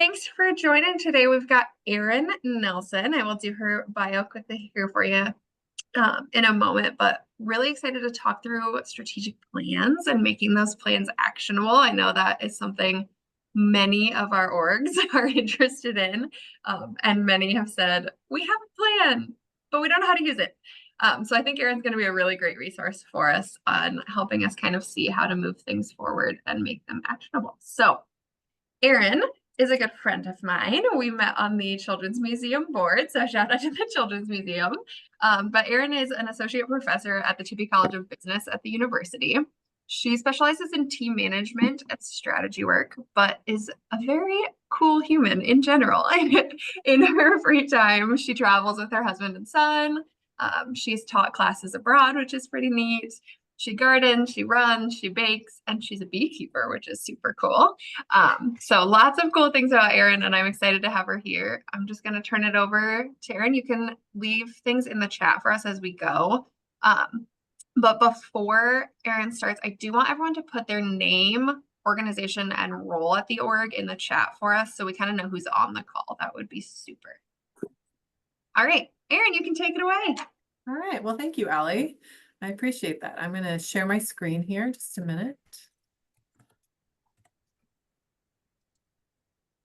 Thanks for joining today. We've got Erin Nelson. I will do her bio quickly here for you in a moment, but really excited to talk through strategic plans and making those plans actionable. I know that is something many of our orgs are interested in, and many have said, we have a plan, but we don't know how to use it. So I think Erin's going to be a really great resource for us on helping us kind of see how to move things forward and make them actionable. So Erin is a good friend of mine. We met on the Children's Museum board, so shout out to the Children's Museum. But Erin is an associate professor at the Tippie College of Business at the university. She specializes in team management and strategy work, but is a very cool human in general. In her free time, she travels with her husband and son. She's taught classes abroad, which is pretty neat. She gardens, she runs, she bakes, and she's a beekeeper, which is super cool. So lots of cool things about Erin, and I'm excited to have her here. I'm just going to turn it over to Erin. You can leave things in the chat for us as we go. But before Erin starts, I do want everyone to put their name, organization, and role at the org in the chat for us so we kind of know who's on the call. That would be super. All right, Erin, you can take it away. All right. Well, thank you, Allie. I appreciate that. I'm going to share my screen here just a minute.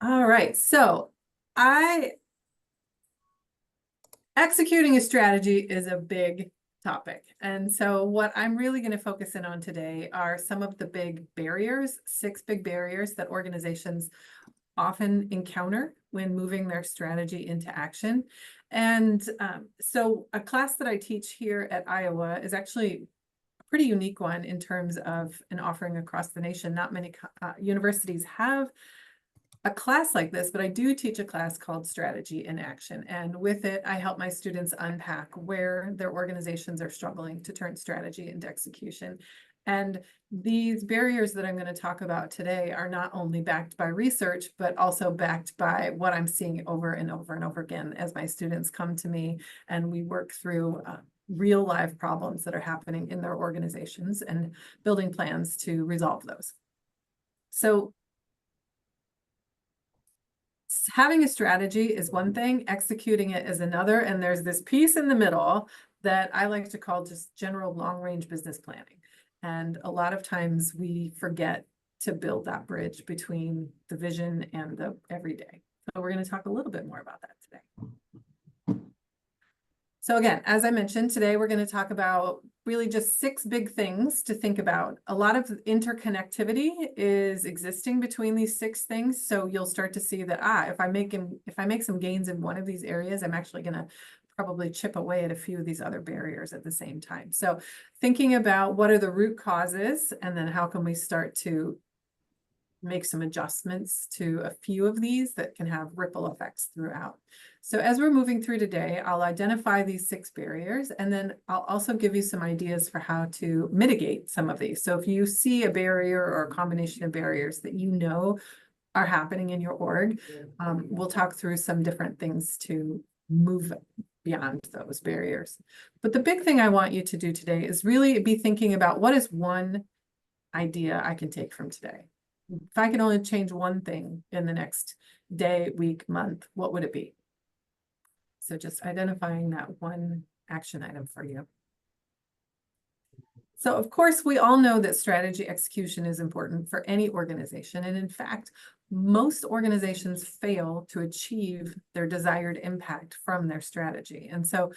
All right. So executing a strategy is a big topic. And so what I'm really going to focus in on today are some of the big barriers, 6 big barriers that organizations often encounter when moving their strategy into action. And so a class that I teach here at Iowa is actually a pretty unique one in terms of an offering across the nation. Not many universities have a class like this, but I do teach a class called Strategy in Action. And with it, I help my students unpack where their organizations are struggling to turn strategy into execution. And these barriers that I'm going to talk about today are not only backed by research, but also backed by what I'm seeing over and over and over again as my students come to me and we work through real life problems that are happening in their organizations and building plans to resolve those. So having a strategy is one thing, executing it is another, and there's this piece in the middle that I like to call just general long-range business planning. And a lot of times we forget to build that bridge between the vision and the everyday. So we're going to talk a little bit more about that today. So again, as I mentioned, today we're going to talk about really just 6 big things to think about. A lot of interconnectivity is existing between these 6 things. So you'll start to see that, if I make some gains in one of these areas, I'm actually going to probably chip away at a few of these other barriers at the same time. So thinking about what are the root causes, and then how can we start to make some adjustments to a few of these that can have ripple effects throughout. So as we're moving through today, I'll identify these 6 barriers, and then I'll also give you some ideas for how to mitigate some of these. So if you see a barrier or a combination of barriers that you know are happening in your org, we'll talk through some different things to move beyond those barriers. But the big thing I want you to do today is really be thinking about what is one idea I can take from today. If I can only change one thing in the next day, week, month, what would it be? So just identifying that one action item for you. So of course, we all know that strategy execution is important for any organization. And in fact, most organizations fail to achieve their desired impact from their strategy. And so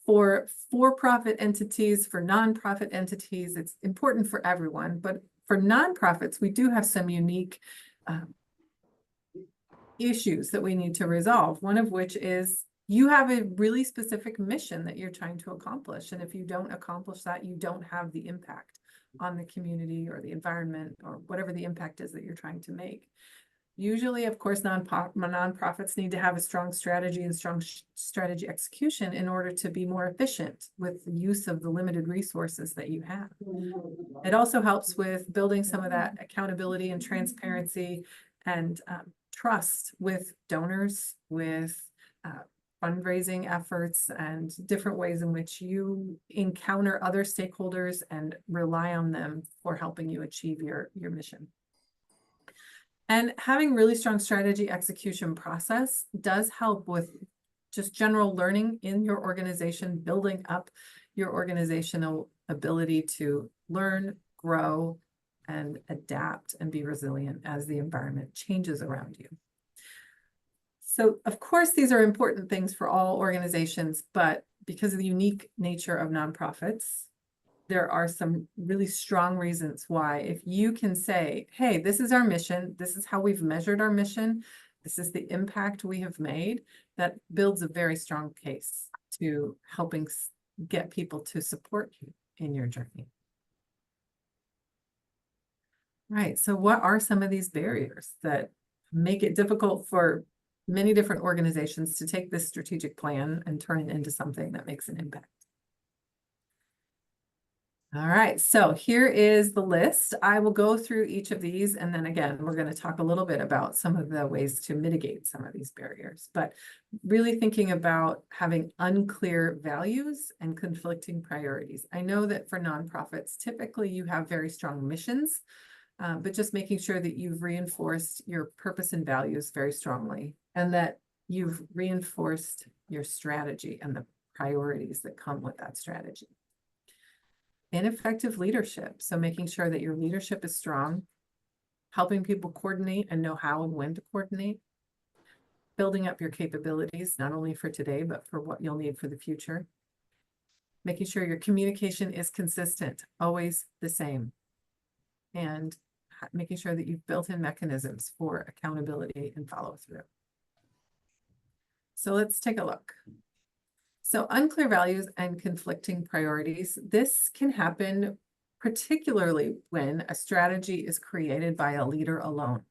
for-profit entities, for nonprofit entities, it's important for everyone. But for nonprofits, we do have some unique issues that we need to resolve. One of which is you have a really specific mission that you're trying to accomplish. And if you don't accomplish that, you don't have the impact on the community or the environment or whatever the impact is that you're trying to make. Usually, of course, nonprofits need to have a strong strategy and strong strategy execution in order to be more efficient with the use of the limited resources that you have. It also helps with building some of that accountability and transparency and trust with donors, with fundraising efforts, and different ways in which you encounter other stakeholders and rely on them for helping you achieve your mission. And having really strong strategy execution process does help with just general learning in your organization, building up your organizational ability to learn, grow, and adapt and be resilient as the environment changes around you. So, of course, these are important things for all organizations, but because of the unique nature of nonprofits, there are some really strong reasons why, if you can say, hey, this is our mission, this is how we've measured our mission, this is the impact we have made, that builds a very strong case to helping get people to support you in your journey. Right. So what are some of these barriers that make it difficult for many different organizations to take this strategic plan and turn it into something that makes an impact? All right, so here is the list. I will go through each of these, and then again, we're going to talk a little bit about some of the ways to mitigate some of these barriers, but really thinking about having unclear values and conflicting priorities. I know that for nonprofits, typically you have very strong missions, but just making sure that you've reinforced your purpose and values very strongly, and that you've reinforced your strategy and the priorities that come with that strategy. Ineffective leadership. So making sure that your leadership is strong, helping people coordinate and know how and when to coordinate, building up your capabilities, not only for today, but for what you'll need for the future. Making sure your communication is consistent, always the same. And making sure that you've built in mechanisms for accountability and follow through. So let's take a look. So unclear values and conflicting priorities. This can happen particularly when a strategy is created by a leader alone.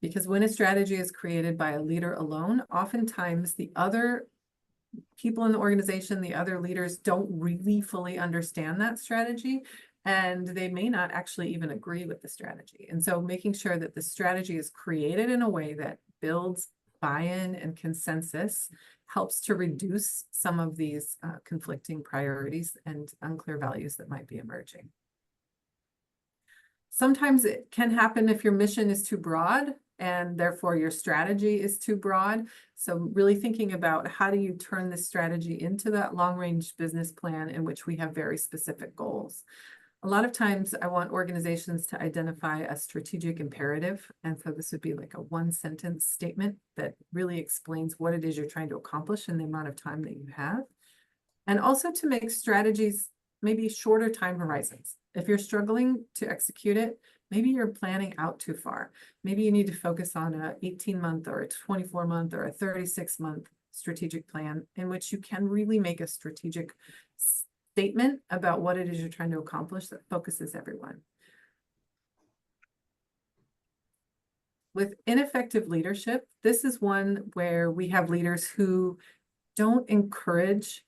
Because when a strategy is created by a leader alone, oftentimes the other people in the organization, the other leaders don't really fully understand that strategy, and they may not actually even agree with the strategy. And so making sure that the strategy is created in a way that builds buy-in and consensus helps to reduce some of these conflicting priorities and unclear values that might be emerging. Sometimes it can happen if your mission is too broad and therefore your strategy is too broad. So really thinking about how do you turn this strategy into that long-range business plan in which we have very specific goals. A lot of times I want organizations to identify a strategic imperative. And so this would be like a one-sentence statement that really explains what it is you're trying to accomplish in the amount of time that you have. And also to make strategies maybe shorter time horizons. If you're struggling to execute it, maybe you're planning out too far. Maybe you need to focus on a 18-month or a 24-month or a 36-month strategic plan in which you can really make a strategic statement about what it is you're trying to accomplish that focuses everyone. With ineffective leadership, this is one where we have leaders who don't encourage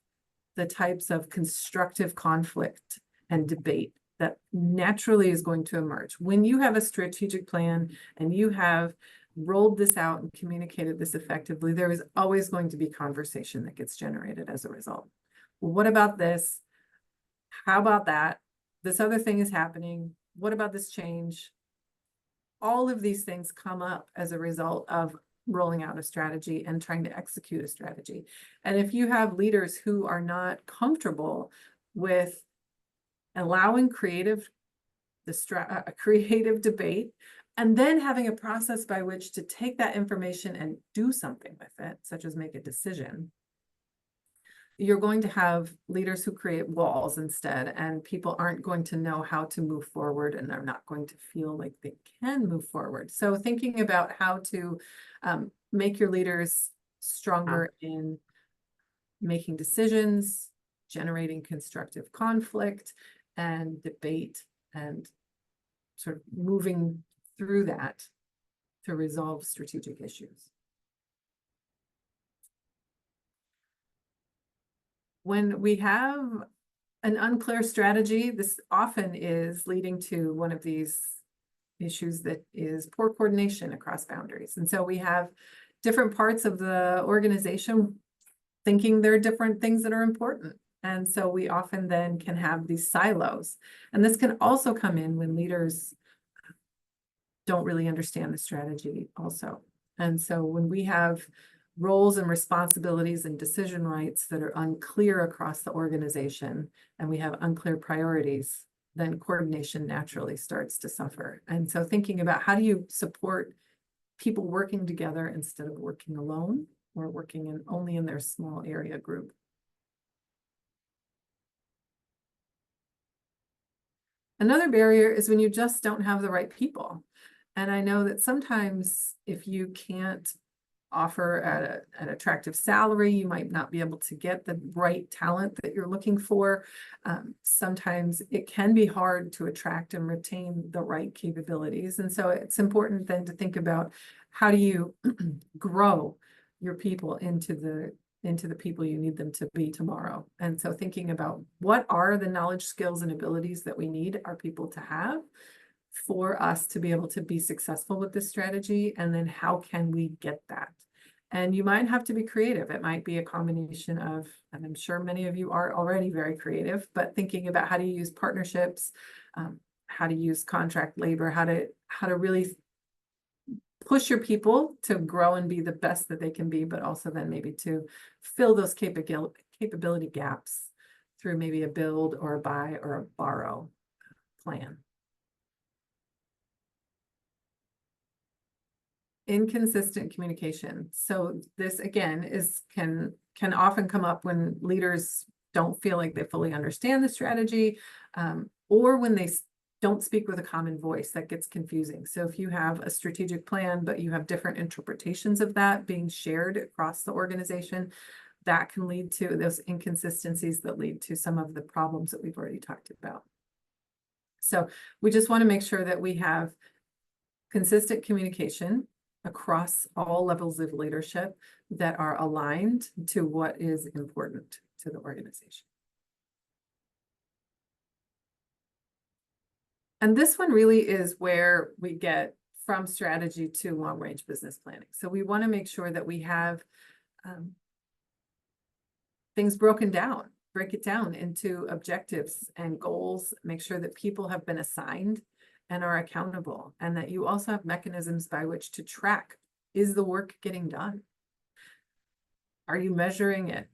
the types of constructive conflict and debate that naturally is going to emerge. When you have a strategic plan and you have rolled this out and communicated this effectively, there is always going to be conversation that gets generated as a result. Well, what about this? How about that? This other thing is happening. What about this change? All of these things come up as a result of rolling out a strategy and trying to execute a strategy. And if you have leaders who are not comfortable with allowing creative debate, and then having a process by which to take that information and do something with it, such as make a decision, you're going to have leaders who create walls instead, and people aren't going to know how to move forward, and they're not going to feel like they can move forward. So thinking about how to make your leaders stronger in making decisions, generating constructive conflict and debate, and sort of moving through that to resolve strategic issues. When we have an unclear strategy, this often is leading to one of these issues that is poor coordination across boundaries. And so we have different parts of the organization thinking there are different things that are important. And so we often then can have these silos. And this can also come in when leaders don't really understand the strategy also. And so when we have roles and responsibilities and decision rights that are unclear across the organization, and we have unclear priorities, then coordination naturally starts to suffer. And so thinking about how do you support people working together instead of working alone or working in only in their small area group. Another barrier is when you just don't have the right people. And I know that sometimes if you can't offer at an attractive salary, you might not be able to get the right talent that you're looking for. Sometimes it can be hard to attract and retain the right capabilities. And so it's important then to think about how do you grow your people into the people you need them to be tomorrow. And so thinking about what are the knowledge, skills, and abilities that we need our people to have for us to be able to be successful with this strategy, and then how can we get that? And you might have to be creative. It might be a combination of, and I'm sure many of you are already very creative, but thinking about how to use partnerships, how to use contract labor, how to really push your people to grow and be the best that they can be, but also then maybe to fill those capability gaps through maybe a build or a buy or a borrow plan. Inconsistent communication. So this again can often come up when leaders don't feel like they fully understand the strategy, or when they don't speak with a common voice. That gets confusing. So if you have a strategic plan, but you have different interpretations of that being shared across the organization, that can lead to those inconsistencies that lead to some of the problems that we've already talked about. So we just want to make sure that we have consistent communication across all levels of leadership that are aligned to what is important to the organization. And this one really is where we get from strategy to long-range business planning. So we want to make sure that we have things break it down into objectives and goals, make sure that people have been assigned and are accountable, and that you also have mechanisms by which to track, is the work getting done? Are you measuring it?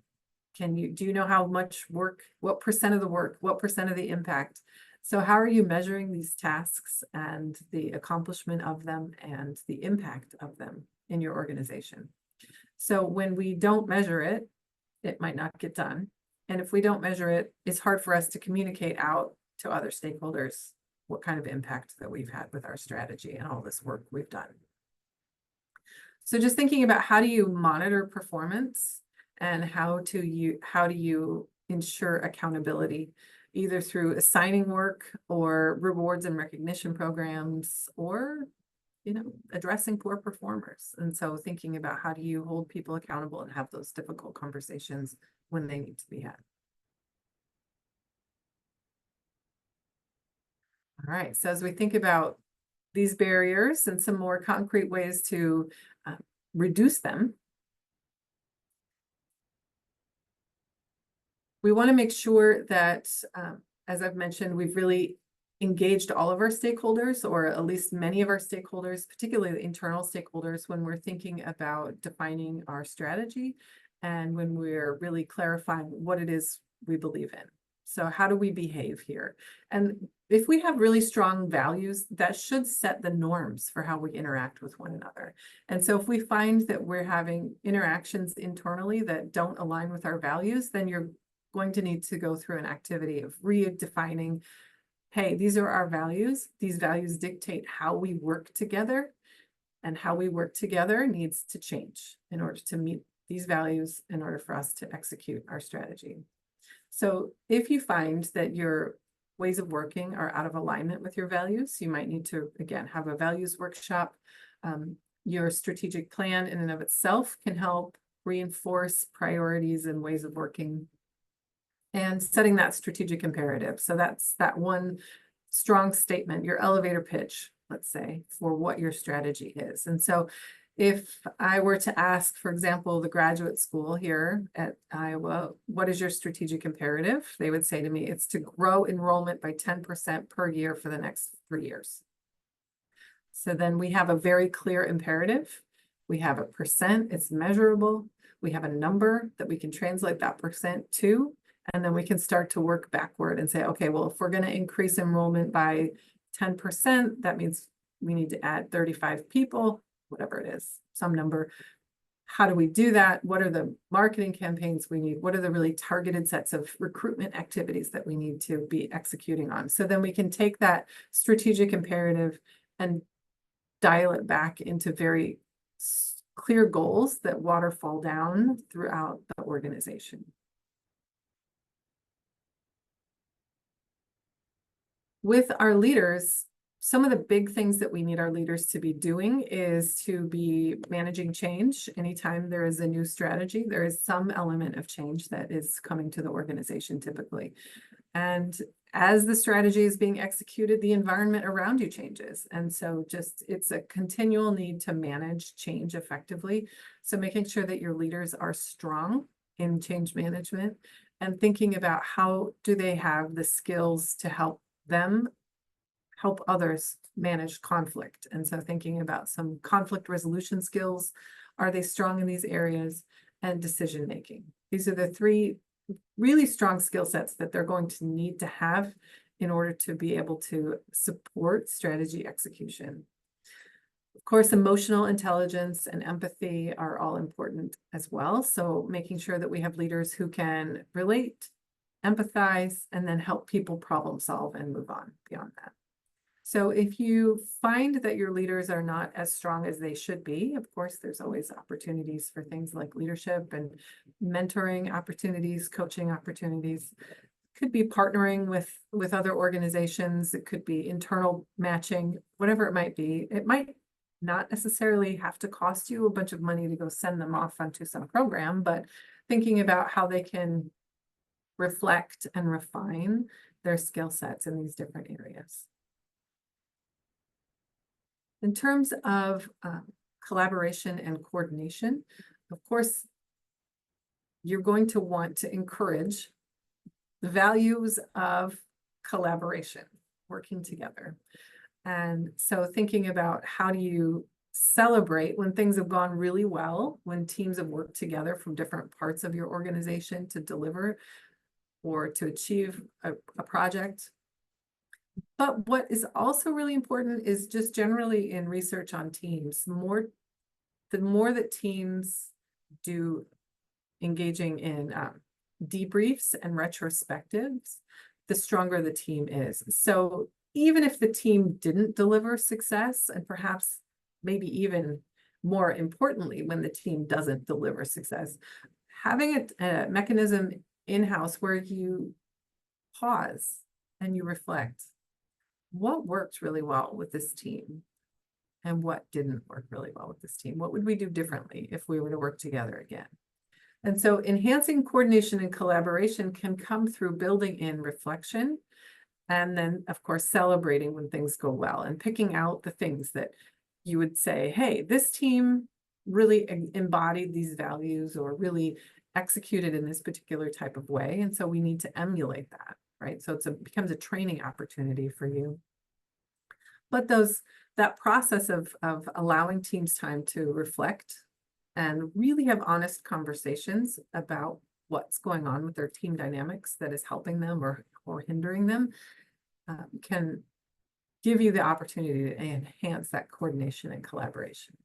Do you know how much work, what percent of the work, what percent of the impact? So how are you measuring these tasks and the accomplishment of them and the impact of them in your organization? So when we don't measure it, it might not get done. And if we don't measure it, it's hard for us to communicate out to other stakeholders what kind of impact that we've had with our strategy and all this work we've done. So just thinking about how do you monitor performance and how do you ensure accountability, either through assigning work or rewards and recognition programs, or addressing poor performers. And so thinking about how do you hold people accountable and have those difficult conversations when they need to be had. All right, so as we think about these barriers and some more concrete ways to reduce them, we want to make sure that, as I've mentioned, we've really engaged all of our stakeholders, or at least many of our stakeholders, particularly the internal stakeholders, when we're thinking about defining our strategy and when we're really clarifying what it is we believe in. So how do we behave here? And if we have really strong values, that should set the norms for how we interact with one another. And so if we find that we're having interactions internally that don't align with our values, then you're going to need to go through an activity of redefining, hey, these are our values. These values dictate how we work together, and how we work together needs to change in order to meet these values, in order for us to execute our strategy. So if you find that your ways of working are out of alignment with your values, you might need to, again, have a values workshop. Your strategic plan in and of itself can help reinforce priorities and ways of working, and setting that strategic imperative. So that's that one strong statement, your elevator pitch, let's say, for what your strategy is. And so if I were to ask, for example, the graduate school here at Iowa, what is your strategic imperative? They would say to me, it's to grow enrollment by 10% per year for the next 3 years. So then we have a very clear imperative. We have a percent, it's measurable. We have a number that we can translate that percent to, and then we can start to work backward and say, okay, well, if we're going to increase enrollment by 10%, that means we need to add 35 people, whatever it is, some number. How do we do that? What are the marketing campaigns we need? What are the really targeted sets of recruitment activities that we need to be executing on? So then we can take that strategic imperative and dial it back into very clear goals that waterfall down throughout the organization. With our leaders, some of the big things that we need our leaders to be doing is to be managing change. Anytime there is a new strategy, there is some element of change that is coming to the organization typically. And as the strategy is being executed, the environment around you changes. And so it's a continual need to manage change effectively. So making sure that your leaders are strong in change management and thinking about how do they have the skills to help them help others manage conflict. And so thinking about some conflict resolution skills, are they strong in these areas, and decision making. These are the three really strong skill sets that they're going to need to have in order to be able to support strategy execution. Of course, emotional intelligence and empathy are all important as well. So making sure that we have leaders who can relate, empathize, and then help people problem solve and move on beyond that. So if you find that your leaders are not as strong as they should be, of course, there's always opportunities for things like leadership and mentoring opportunities, coaching opportunities. Could be partnering with other organizations. It could be internal matching, whatever it might be. It might not necessarily have to cost you a bunch of money to go send them off onto some program, but thinking about how they can reflect and refine their skill sets in these different areas. In terms of collaboration and coordination, of course, you're going to want to encourage the values of collaboration, working together. And so thinking about how do you celebrate when things have gone really well, when teams have worked together from different parts of your organization to deliver or to achieve a project. But what is also really important is just generally in research on teams, the more that teams do engaging in debriefs and retrospectives, the stronger the team is. So even if the team didn't deliver success, and perhaps maybe even more importantly, when the team doesn't deliver success, having a mechanism in-house where you pause and you reflect. What worked really well with this team and what didn't work really well with this team? What would we do differently if we were to work together again? And so enhancing coordination and collaboration can come through building in reflection and then, of course, celebrating when things go well and picking out the things that you would say, hey, this team really embodied these values or really executed in this particular type of way. And so we need to emulate that. Right? So it becomes a training opportunity for you. But that process of allowing teams time to reflect and really have honest conversations about what's going on with their team dynamics that is helping them or hindering them can give you the opportunity to enhance that coordination and collaboration.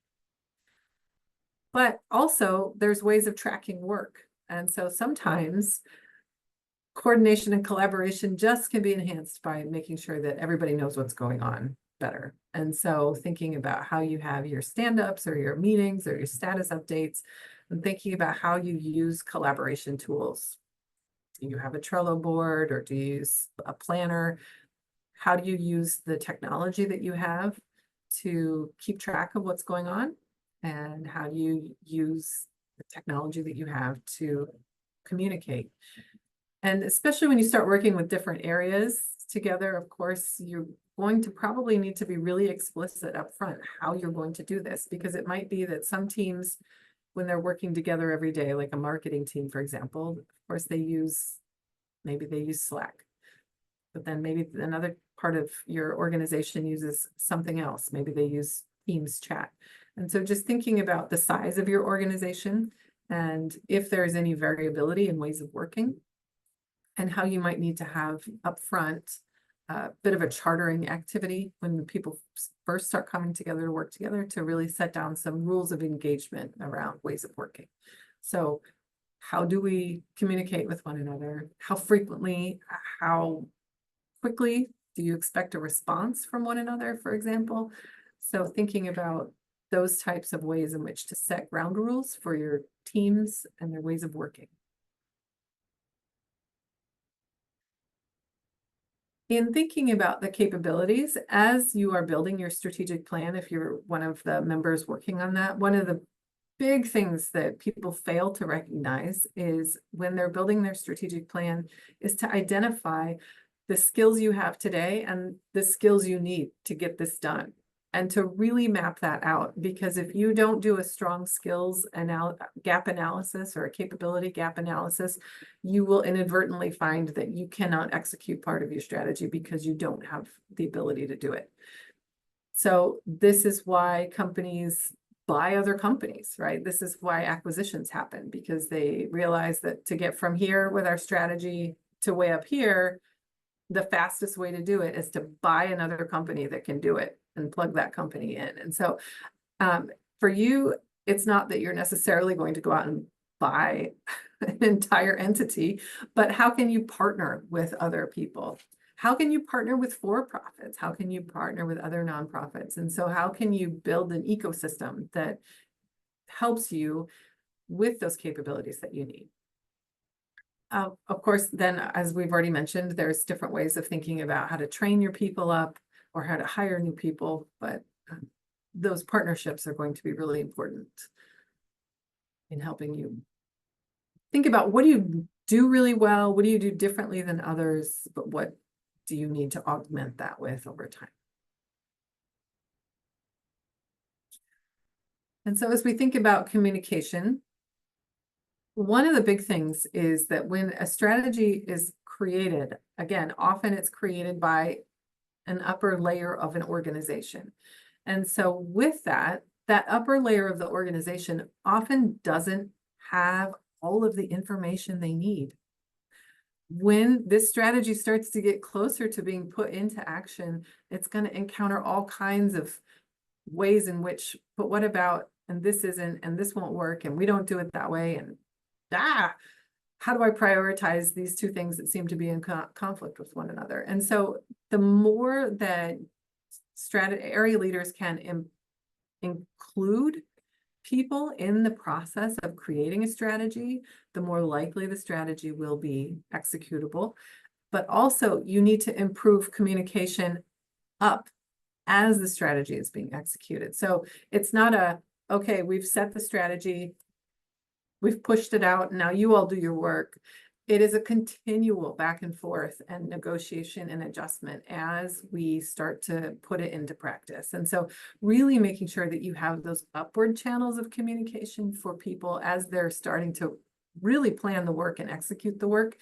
But also there's ways of tracking work. And so sometimes coordination and collaboration just can be enhanced by making sure that everybody knows what's going on better. And so thinking about how you have your stand-ups or your meetings or your status updates and thinking about how you use collaboration tools. Do you have a Trello board or do you use a planner? How do you use the technology that you have to keep track of what's going on? And how do you use the technology that you have to communicate? And especially when you start working with different areas together, of course, you're going to probably need to be really explicit up front how you're going to do this, because it might be that some teams, when they're working together every day, like a marketing team, for example, of course, maybe they use Slack, but then maybe another part of your organization uses something else. Maybe they use Teams chat. And so just thinking about the size of your organization and if there's any variability in ways of working and how you might need to have upfront a bit of a chartering activity when people first start coming together to work together to really set down some rules of engagement around ways of working. So how do we communicate with one another? How frequently, how quickly do you expect a response from one another, for example? So thinking about those types of ways in which to set ground rules for your teams and their ways of working. In thinking about the capabilities, as you are building your strategic plan, if you're one of the members working on that, one of the big things that people fail to recognize is when they're building their strategic plan is to identify the skills you have today and the skills you need to get this done. And to really map that out, because if you don't do a strong skills gap analysis or a capability gap analysis, you will inadvertently find that you cannot execute part of your strategy because you don't have the ability to do it. So this is why companies buy other companies, right? This is why acquisitions happen, because they realize that to get from here with our strategy to way up here, the fastest way to do it is to buy another company that can do it and plug that company in. And so for you, it's not that you're necessarily going to go out and buy an entire entity, but how can you partner with other people? How can you partner with for-profits? How can you partner with other nonprofits? And so how can you build an ecosystem that helps you with those capabilities that you need? Of course, then, as we've already mentioned, there's different ways of thinking about how to train your people up or how to hire new people, but those partnerships are going to be really important in helping you think about what do you do really well, what do you do differently than others, but what do you need to augment that with over time? And so as we think about communication, one of the big things is that when a strategy is created, again, often it's created by an upper layer of an organization. And so with that, that upper layer of the organization often doesn't have all of the information they need. When this strategy starts to get closer to being put into action, it's going to encounter all kinds of ways in which, but what about, and this isn't, and this won't work, and we don't do it that way, and how do I prioritize these two things that seem to be in conflict with one another? And so the more that area leaders can include people in the process of creating a strategy, the more likely the strategy will be executable. But also you need to improve communication up as the strategy is being executed. So it's not okay, we've set the strategy, we've pushed it out, now you all do your work. It is a continual back and forth and negotiation and adjustment as we start to put it into practice. And so really making sure that you have those upward channels of communication for people as they're starting to really plan the work and execute the work,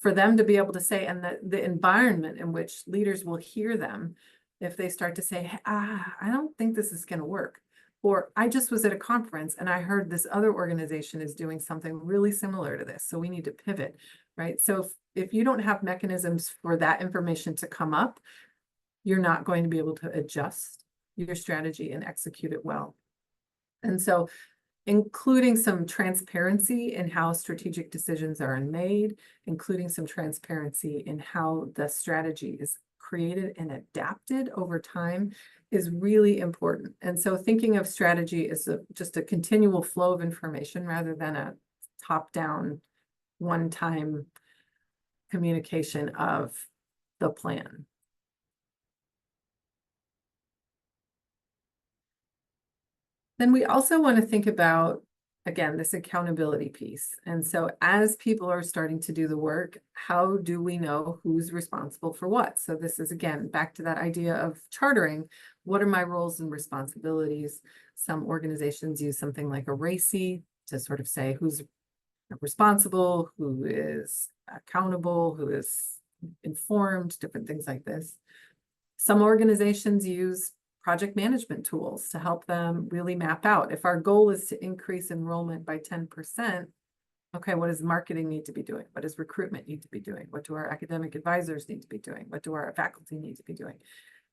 for them to be able to say, and the environment in which leaders will hear them if they start to say, I don't think this is going to work. Or I just was at a conference and I heard this other organization is doing something really similar to this, so we need to pivot, right? So if you don't have mechanisms for that information to come up, you're not going to be able to adjust your strategy and execute it well. And so including some transparency in how strategic decisions are made, including some transparency in how the strategy is created and adapted over time is really important. And so thinking of strategy as just a continual flow of information rather than a top-down, one-time communication of the plan. Then we also want to think about, again, this accountability piece. And so as people are starting to do the work, how do we know who's responsible for what? So this is, again, back to that idea of chartering. What are my roles and responsibilities? Some organizations use something like a RACI to sort of say who's responsible, who is accountable, who is informed, different things like this. Some organizations use project management tools to help them really map out. If our goal is to increase enrollment by 10%, okay, what does marketing need to be doing? What does recruitment need to be doing? What do our academic advisors need to be doing? What do our faculty need to be doing?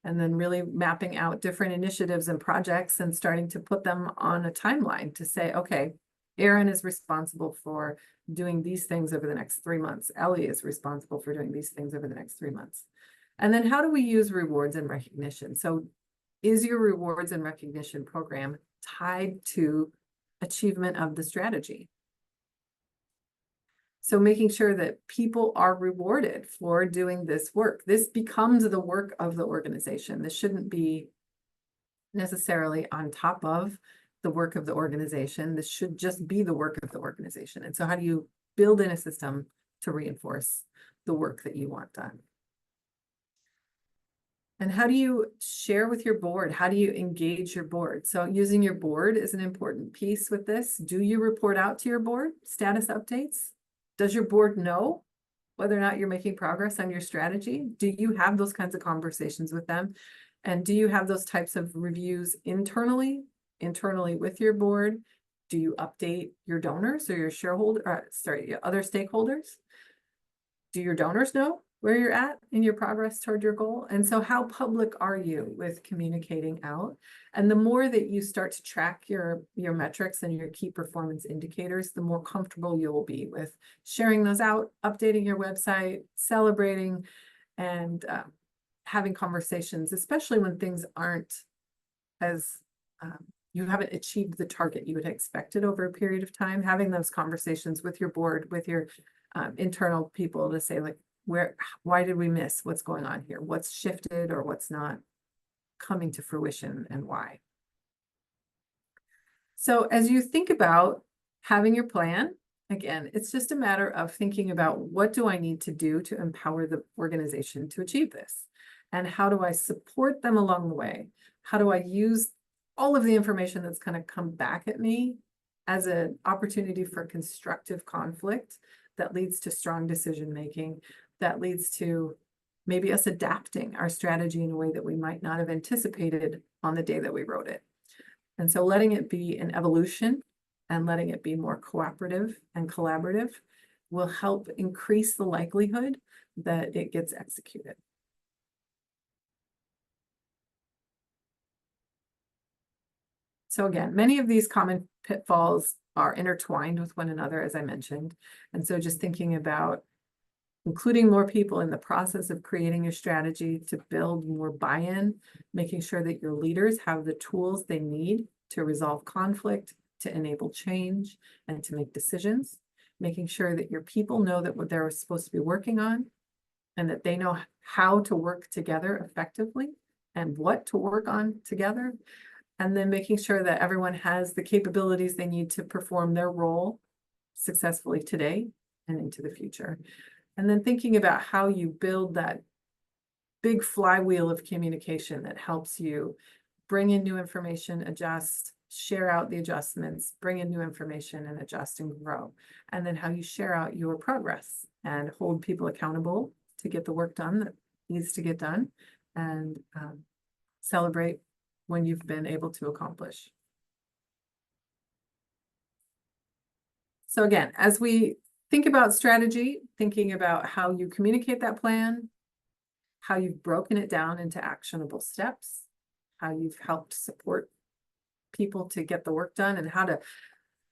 And then really mapping out different initiatives and projects and starting to put them on a timeline to say, okay, Erin is responsible for doing these things over the next 3 months. Ellie is responsible for doing these things over the next 3 months. And then how do we use rewards and recognition? So is your rewards and recognition program tied to achievement of the strategy? So making sure that people are rewarded for doing this work. This becomes the work of the organization. This shouldn't be necessarily on top of the work of the organization. This should just be the work of the organization. And so how do you build in a system to reinforce the work that you want done? And how do you share with your board? How do you engage your board? So using your board is an important piece with this. Do you report out to your board status updates? Does your board know whether or not you're making progress on your strategy? Do you have those kinds of conversations with them? And do you have those types of reviews internally with your board? Do you update your donors or your your other stakeholders? Do your donors know where you're at in your progress toward your goal? And so how public are you with communicating out? And the more that you start to track your metrics and your key performance indicators, the more comfortable you'll be with sharing those out, updating your website, celebrating, and having conversations, especially when things aren't as you haven't achieved the target you had expected over a period of time. Having those conversations with your board, with your internal people to say, like, why did we miss? What's going on here? What's shifted or what's not coming to fruition, and why? So as you think about having your plan, again, it's just a matter of thinking about, what do I need to do to empower the organization to achieve this? And how do I support them along the way? How do I use all of the information that's going to come back at me as an opportunity for constructive conflict that leads to strong decision making, that leads to maybe us adapting our strategy in a way that we might not have anticipated on the day that we wrote it. And so letting it be an evolution and letting it be more cooperative and collaborative will help increase the likelihood that it gets executed. So again, many of these common pitfalls are intertwined with one another, as I mentioned. And so just thinking about including more people in the process of creating your strategy to build more buy-in, making sure that your leaders have the tools they need to resolve conflict, to enable change, and to make decisions, making sure that your people know that what they're supposed to be working on and that they know how to work together effectively and what to work on together, and then making sure that everyone has the capabilities they need to perform their role successfully today and into the future. And then thinking about how you build that big flywheel of communication that helps you bring in new information, adjust, share out the adjustments, bring in new information and adjust and grow. And then how you share out your progress and hold people accountable to get the work done that needs to get done, and celebrate when you've been able to accomplish. So again, as we think about strategy, thinking about how you communicate that plan, how you've broken it down into actionable steps, how you've helped support people to get the work done, and how to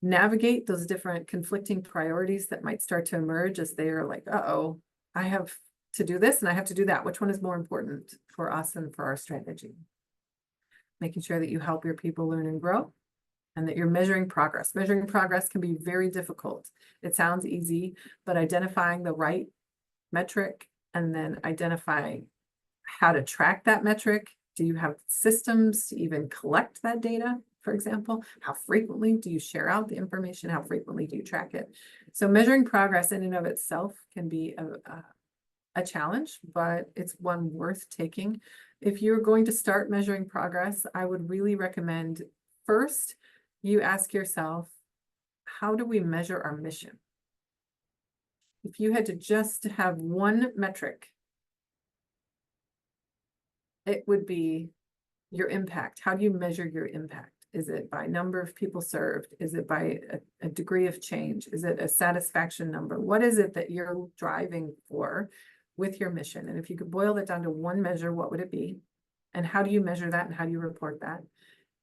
navigate those different conflicting priorities that might start to emerge as they are like, uh-oh, I have to do this and I have to do that. Which one is more important for us and for our strategy? Making sure that you help your people learn and grow, and that you're measuring progress. Measuring progress can be very difficult. It sounds easy, but identifying the right metric and then identifying how to track that metric. Do you have systems to even collect that data, for example? How frequently do you share out the information? How frequently do you track it? So measuring progress in and of itself can be a challenge, but it's one worth taking. If you're going to start measuring progress, I would really recommend first you ask yourself, how do we measure our mission? if you had to just have one metric, it would be your impact. How do you measure your impact? Is it by number of people served? Is it by a degree of change? Is it a satisfaction number? What is it that you're driving for with your mission? And if you could boil that down to one measure, what would it be? And how do you measure that and how do you report that?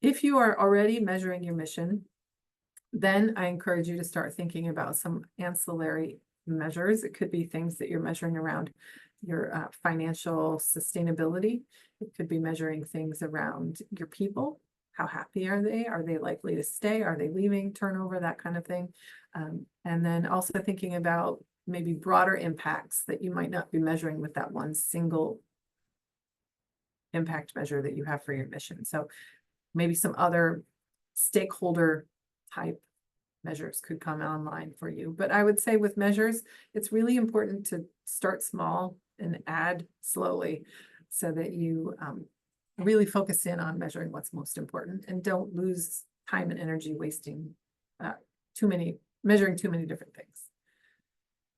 If you are already measuring your mission, then I encourage you to start thinking about some ancillary measures. It could be things that you're measuring around your financial sustainability. It could be measuring things around your people. How happy are they? Are they likely to stay? Are they leaving? Turnover, that kind of thing. And then also thinking about maybe broader impacts that you might not be measuring with that one single impact measure that you have for your mission. So maybe some other stakeholder type measures could come online for you. But I would say with measures, it's really important to start small and add slowly so that you really focus in on measuring what's most important and don't lose time and energy wasting measuring too many different things.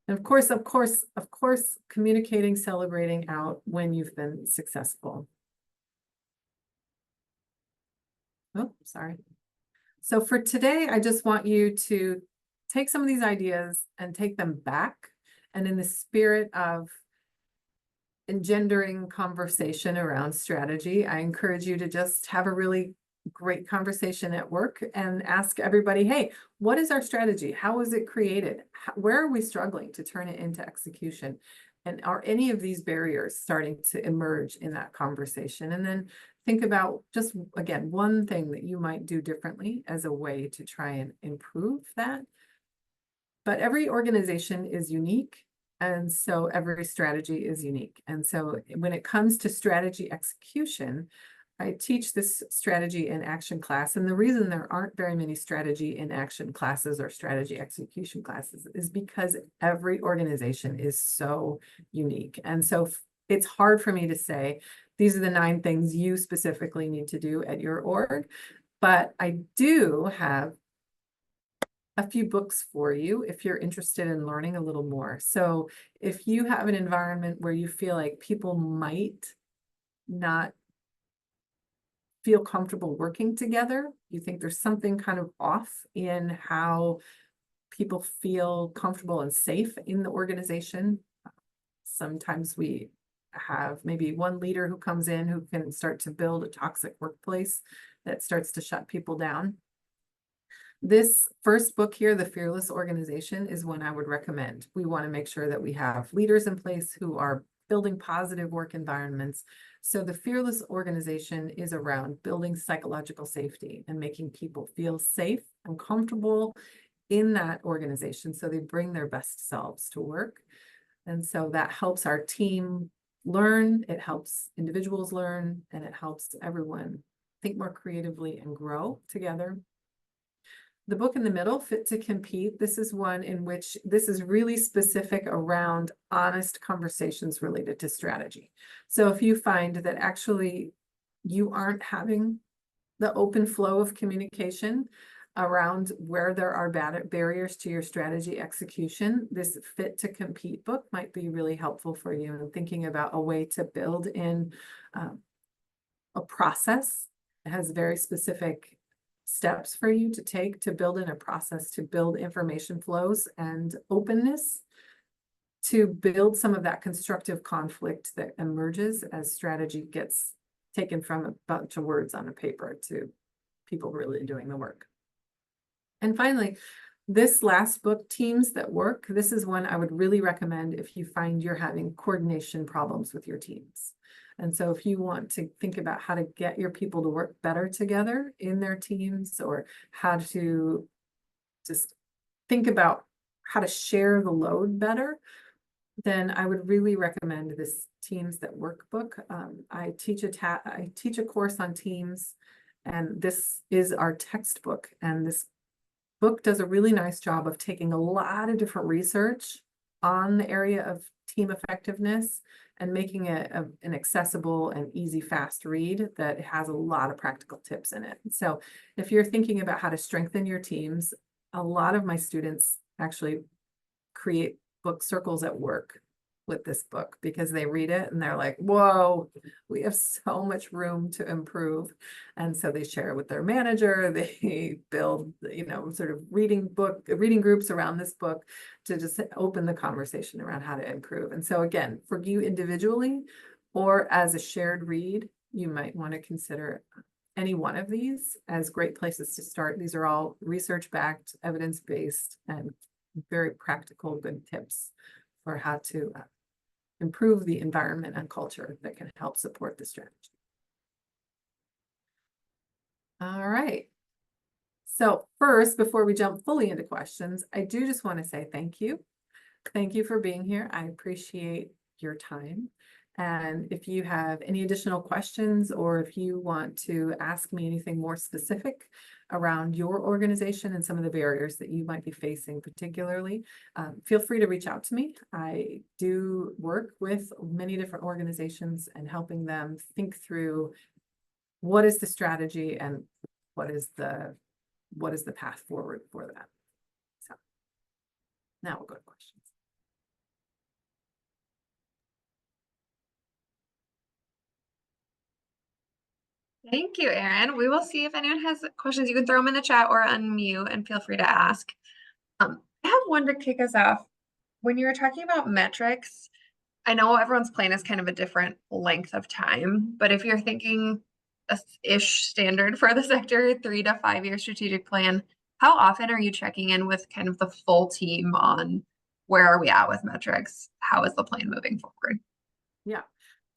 And of course, communicating, celebrating out when you've been successful. Oh, sorry. So for today, I just want you to take some of these ideas and take them back. And in the spirit of engendering conversation around strategy, I encourage you to just have a really great conversation at work and ask everybody, hey, what is our strategy? How was it created? Where are we struggling to turn it into execution? And are any of these barriers starting to emerge in that conversation? And then think about just, again, one thing that you might do differently as a way to try and improve that. But every organization is unique. And so every strategy is unique. And so when it comes to strategy execution, I teach this strategy in action class. And the reason there aren't very many strategy in action classes or strategy execution classes is because every organization is so unique. And so it's hard for me to say, these are the 9 things you specifically need to do at your org. But I do have a few books for you if you're interested in learning a little more. So if you have an environment where you feel like people might not feel comfortable working together, you think there's something kind of off in how people feel comfortable and safe in the organization. Sometimes we have maybe one leader who comes in who can start to build a toxic workplace that starts to shut people down. This first book here, The Fearless Organization, is one I would recommend. We want to make sure that we have leaders in place who are building positive work environments. So the Fearless Organization is around building psychological safety and making people feel safe and comfortable in that organization so they bring their best selves to work. And so that helps our team learn, it helps individuals learn, and it helps everyone think more creatively and grow together. The book in the middle, Fit to Compete, this is one in which this is really specific around honest conversations related to strategy. So if you find that actually you aren't having the open flow of communication around where there are barriers to your strategy execution, this Fit to Compete book might be really helpful for you in thinking about a way to build in a process. It has very specific steps for you to take to build in a process to build information flows and openness to build some of that constructive conflict that emerges as strategy gets taken from a bunch of words on a paper to people really doing the work. And finally, this last book, Teams That Work, this is one I would really recommend if you find you're having coordination problems with your teams. And so if you want to think about how to get your people to work better together in their teams, or how to just think about how to share the load better, then I would really recommend this Teams That Work book. I teach a course on teams, and this is our textbook. And this book does a really nice job of taking a lot of different research on the area of team effectiveness and making it an accessible and easy, fast read that has a lot of practical tips in it. So if you're thinking about how to strengthen your teams, a lot of my students actually create book circles at work with this book because they read it and they're like, whoa, we have so much room to improve. And so they share it with their manager. They build, sort of reading groups around this book to just open the conversation around how to improve. And so again, for you individually or as a shared read, you might want to consider any one of these as great places to start. These are all research-backed, evidence-based, and very practical, good tips for how to improve the environment and culture that can help support the strategy. All right. So first, before we jump fully into questions, I do just want to say thank you. Thank you for being here. I appreciate your time. And if you have any additional questions or if you want to ask me anything more specific around your organization and some of the barriers that you might be facing particularly, feel free to reach out to me. I do work with many different organizations and helping them think through what is the strategy and what is the path forward for that. So now we'll go to questions. Thank you, Erin. We will see if anyone has questions. You can throw them in the chat or unmute and feel free to ask. I have one to kick us off. When you were talking about metrics, I know everyone's plan is kind of a different length of time, but if you're thinking a ish standard for the sector, 3 to 5 year strategic plan, how often are you checking in with kind of the full team on where are we at with metrics? How is the plan moving forward? Yeah.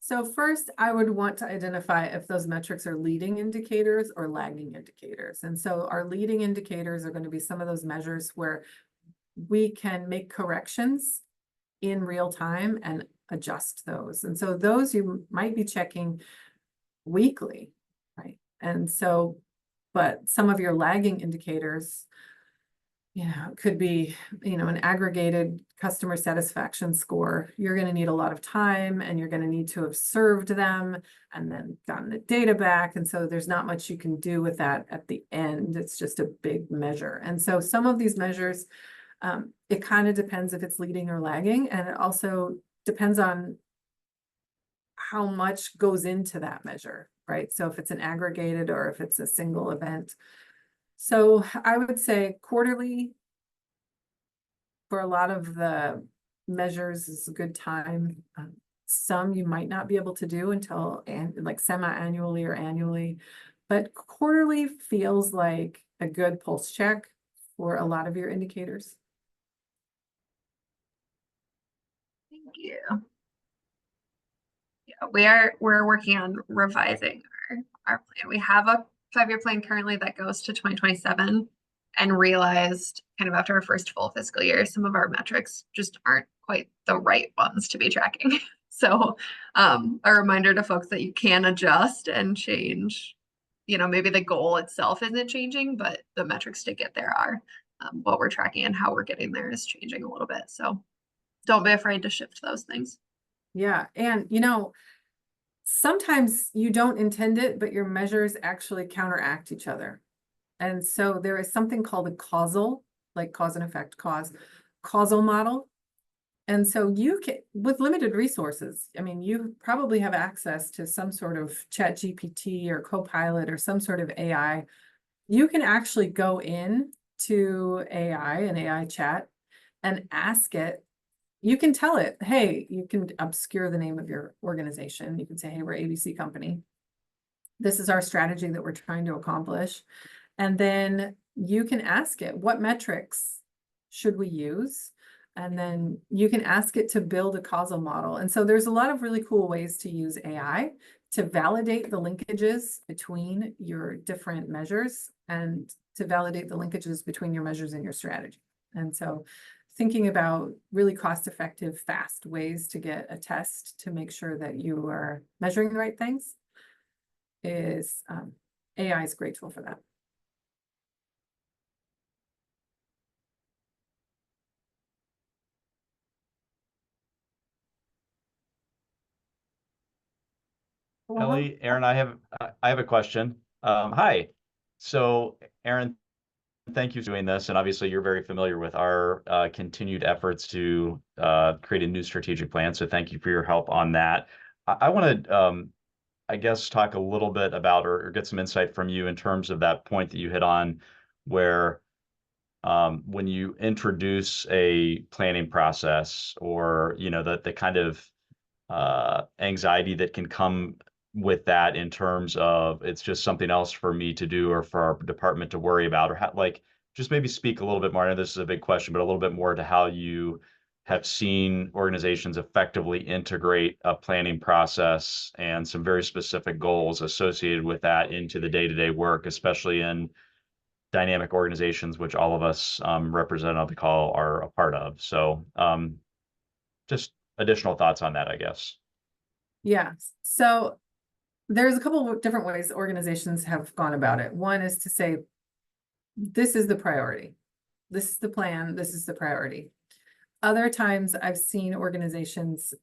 So first, I would want to identify if those metrics are leading indicators or lagging indicators. And so our leading indicators are going to be some of those measures where we can make corrections in real time and adjust those. And so those you might be checking weekly, right? And so, but some of your lagging indicators, could be, an aggregated customer satisfaction score. You're going to need a lot of time and you're going to need to have served them and then gotten the data back. And so there's not much you can do with that at the end. It's just a big measure. And so some of these measures, it kind of depends if it's leading or lagging. And it also depends on how much goes into that measure, right? So if it's an aggregated or if it's a single event. So I would say quarterly for a lot of the measures is a good time. Some you might not be able to do until like semi-annually or annually, but quarterly feels like a good pulse check for a lot of your indicators. Thank you. We're working on revising our plan. We have a 5 year plan currently that goes to 2027 and realized kind of after our first full fiscal year, some of our metrics just aren't quite the right ones to be tracking. So a reminder to folks that you can adjust and change. Maybe the goal itself isn't changing, but the metrics to get there are. What we're tracking and how we're getting there is changing a little bit. So don't be afraid to shift those things. Yeah. And, sometimes you don't intend it, but your measures actually counteract each other. And so there is something called a causal, like cause and effect, causal model. And so you can, with limited resources, you probably have access to some sort of chat GPT or Copilot or some sort of AI. You can actually go in to an AI chat and ask it. You can tell it, hey, you can obscure the name of your organization. You can say, hey, we're ABC company. This is our strategy that we're trying to accomplish. And then you can ask it, what metrics should we use? And then you can ask it to build a causal model. And so there's a lot of really cool ways to use AI to validate the linkages between your different measures and to validate the linkages between your measures and your strategy. And so thinking about really cost-effective, fast ways to get a test to make sure that you are measuring the right things is AI is a great tool for that. Ellie, Erin, I have a question. Hi. So, Erin, thank you for doing this. And obviously, you're very familiar with our continued efforts to create a new strategic plan. So thank you for your help on that. I want to, I guess, talk a little bit about or get some insight from you in terms of that point that you hit on, where when you introduce a planning process, or the kind of anxiety that can come with that, in terms of it's just something else for me to do or for our department to worry about, or how, like, just maybe speak a little bit more. I know this is a big question, but a little bit more to how you have seen organizations effectively integrate a planning process and some very specific goals associated with that into the day-to-day work, especially in dynamic organizations, which all of us represent on the call are a part of. So just additional thoughts on that, I guess. Yeah, so there's a couple of different ways organizations have gone about it. One is to say, this is the priority. This is the plan. This is the priority. Other times I've seen organizations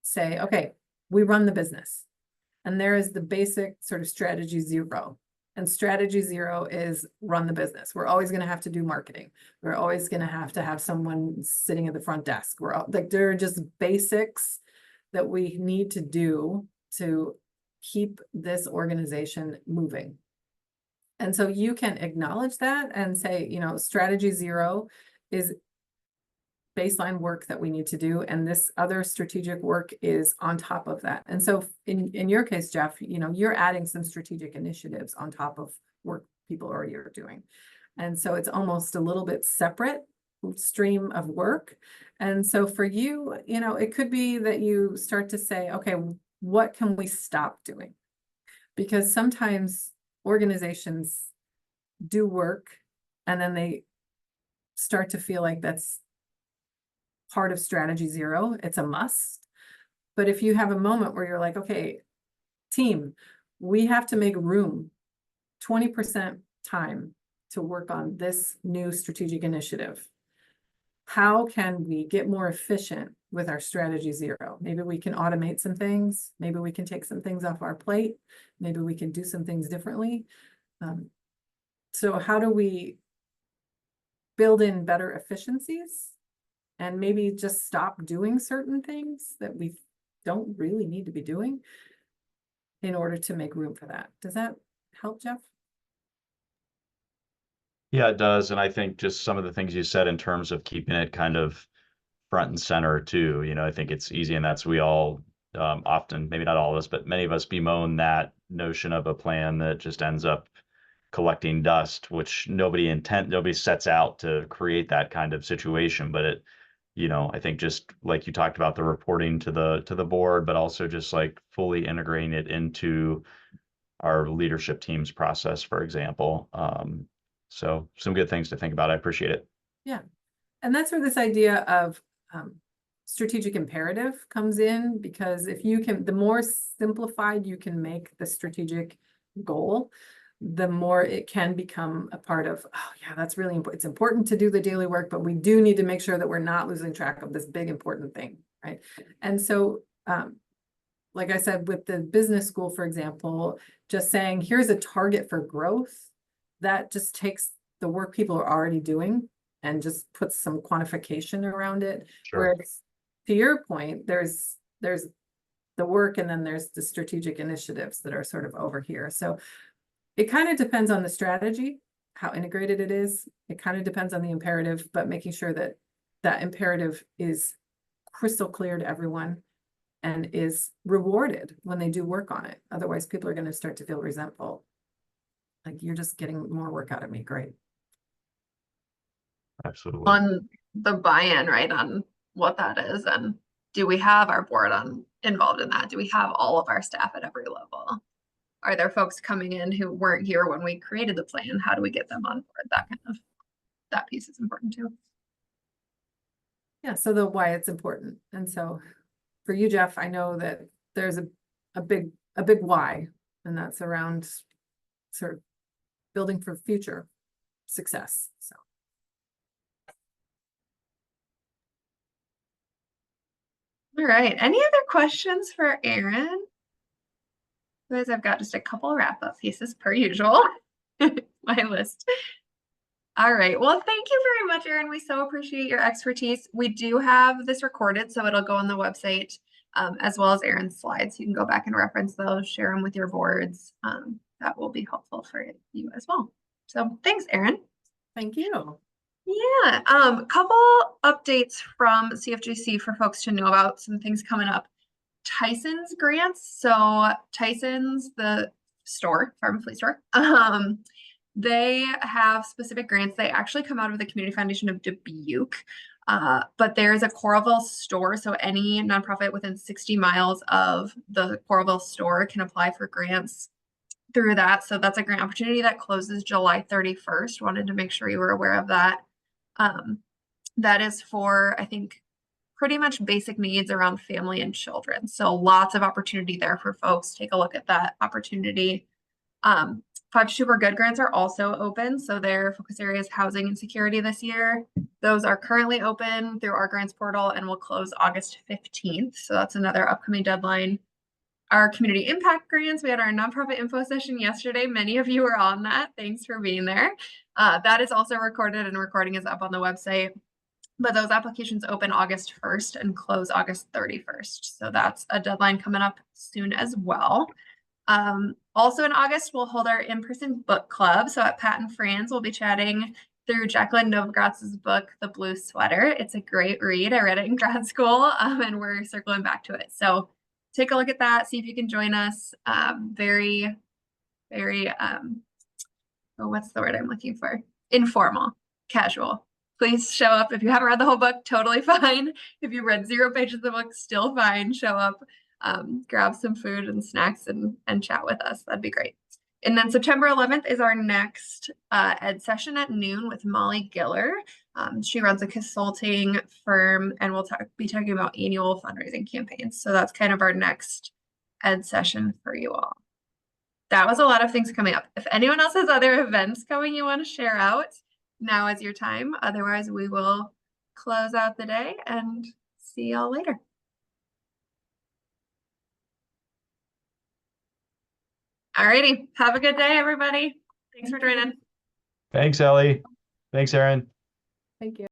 say, okay, we run the business. And there is the basic sort of strategy zero. And strategy zero is run the business. We're always going to have to do marketing. We're always going to have someone sitting at the front desk. We're all, like, there are just basics that we need to do to keep this organization moving. And so you can acknowledge that and say, strategy zero is baseline work that we need to do, and this other strategic work is on top of that. And so in your case, Jeff, you're adding some strategic initiatives on top of work people already are doing. And so it's almost a little bit separate stream of work. And so for you, it could be that you start to say, okay, what can we stop doing? Because sometimes organizations do work and then they start to feel like that's part of strategy zero. It's a must. But if you have a moment where you're like, okay, team, we have to make room, 20% time to work on this new strategic initiative. How can we get more efficient with our strategy zero? Maybe we can automate some things. Maybe we can take some things off our plate. Maybe we can do some things differently. So how do we build in better efficiencies and maybe just stop doing certain things that we don't really need to be doing in order to make room for that? Does that help, Jeff? Yeah, it does. And I think just some of the things you said in terms of keeping it kind of front and center too, I think it's easy, and that's, we all often, maybe not all of us, but many of us bemoan that notion of a plan that just ends up collecting dust, which nobody sets out to create that kind of situation. But it, I think, just like you talked about, the reporting to the board, but also just like fully integrating it into our leadership team's process, for example. So some good things to think about. I appreciate it. Yeah. And that's where this idea of strategic imperative comes in, because if you can, the more simplified you can make the strategic goal, the more it can become a part of, oh yeah, that's really important. It's important to do the daily work, but we do need to make sure that we're not losing track of this big important thing, right? And so, like I said, with the business school, for example, just saying, here's a target for growth, that just takes the work people are already doing and just puts some quantification around it. Sure. Whereas, to your point, there's the work and then there's the strategic initiatives that are sort of over here. So it kind of depends on the strategy, how integrated it is. It kind of depends on the imperative, but making sure that that imperative is crystal clear to everyone and is rewarded when they do work on it. Otherwise, people are going to start to feel resentful. Like, you're just getting more work out of me. Great. Absolutely. On the buy-in, right, on what that is, and do we have our board involved in that? Do we have all of our staff at every level? Are there folks coming in who weren't here when we created the plan? How do we get them on board? That piece is important too. Yeah, so the why it's important. And so for you, Jeff, I know that there's a big why, and that's around sort of building for future success. So all right, any other questions for Erin? Guys, I've got just a couple wrap-up pieces per usual. My list. All right. Well, thank you very much, Erin. We so appreciate your expertise. We do have this recorded, so it'll go on the website, as well as Erin's slides. You can go back and reference those, share them with your boards. That will be helpful for you as well. So thanks, Erin. Thank you. Yeah, couple updates from CFGC for folks to know about some things coming up. Tyson's grants. So Tyson's, the store, farm and fleet store, they have specific grants. They actually come out of the Community Foundation of Dubuque. But there's a Coralville store. So any nonprofit within 60 miles of the Coralville store can apply for grants through that. So that's a grant opportunity that closes July 31st. Wanted to make sure you were aware of that. That is for, I think, pretty much basic needs around family and children. So lots of opportunity there for folks. Take a look at that opportunity. 5 to 2 for Good grants are also open. So their focus area is housing and security this year. Those are currently open through our grants portal and will close August 15th. So that's another upcoming deadline. Our community impact grants, we had our nonprofit info session yesterday. Many of you were on that. Thanks for being there. That is also recorded, and recording is up on the website. But those applications open August 1st and close August 31st. So that's a deadline coming up soon as well. Also in August, we'll hold our in-person book club. So at Pat and Fran's, we'll be chatting through Jacqueline Novogratz' book, The Blue Sweater. It's a great read. I read it in grad school, and we're circling back to it. So take a look at that. See if you can join us. Very, what's the word I'm looking for? Informal, casual. Please show up. If you haven't read the whole book, totally fine. If you read 0 pages of the book, still fine. Show up, grab some food and snacks and chat with us. That'd be great. And then September 11th is our next ed session at noon with Molly Giller. She runs a consulting firm, and we'll be talking about annual fundraising campaigns. So that's kind of our next ed session for you all. That was a lot of things coming up. If anyone else has other events coming you want to share out, now is your time. Otherwise, we will close out the day and see y'all later. Alrighty. Have a good day, everybody. Thanks for joining. Thanks, Ellie. Thanks, Erin. Thank you.